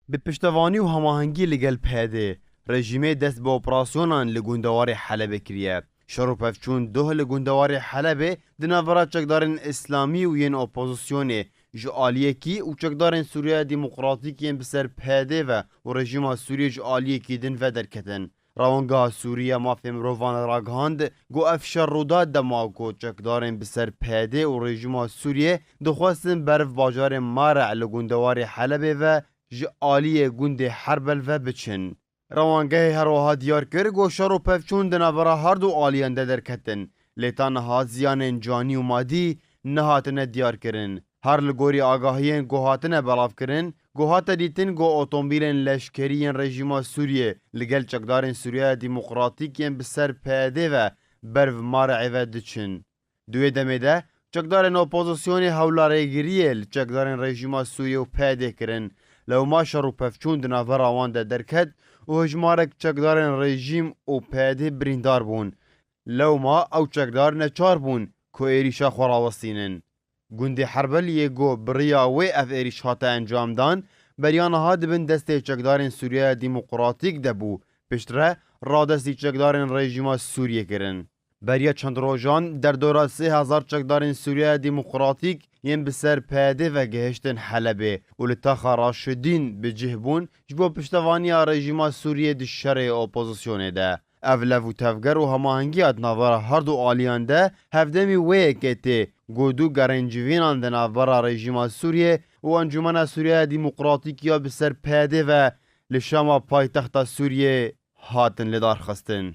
به پشتوانی و هماهنگی لگل پیده رژیم دست به اپراسیونان لگوندوار حلب کریه. شروع پفچون دوه لگوندوار حلب دناورا چکدارن اسلامی و ین اپوزیسیونه جعالیه کی و چکدارن سوریه دموکراتیکی بسر پیده و رژیم سوریه جعالیه کی دن و درکتن. روانگاه سوریه مافی مروان راگهاند گو افشار روداد دما گو چکدارن بسر پیده و رژیم سوریه دخواستن برف باجار مارع لگوندوار حلب و جعالی گوند حربل و بچن. روانگه هروها دیار کر گوشار و پفچون دناورا هر دو آلیان درکتن لیتان ها زیان جانی و مادی نهاتن دیار کرن. هر لگوری آگاهیین گوهاتن بلاف کرن گوهات دیتن گو اوتومبیلن لشکریین رژیم سوریه لگل چکدارن سوریه دموکراتیکین بسر پیده و برو مارع و دچن. دوی دمیده چکدارن اپوزیسیون هولاره گریه چکدارن رژیم سوریه و پیده کرن لو ما شروع پفچون دناور آوان درکت و هجمارک چکدارن رژیم و پیده بریندار بون. لو ما او چکدار نچار بون که ایریشا خوراوستینن. گوندی حربل یه گو بریا و اف ایریش هاتا انجام دان بریان ها دبن دسته چکدارن سوریه دموکراتیک دبو پشتره را دستی چکدارن رژیم سوریه کرن. بریا چند روزان در دوران 3000 چکدارن سوریه دموکراتیک یم بسر پیده و گهشتن حلبه و لطاقه راشدین به جهبون جبو پشتوانی رژیم سوریه دشره اپوزیسیونه ده. اولو و تفگر و هماهنگی ادناور هر دو آلیان ده هفدمی وی کته گودو گرنجوینان دناور رژیم سوریه و انجمن سوریه دموکراتیک یا بسر پیده و لشام پایتخت سوریه هاتن لدار خستن.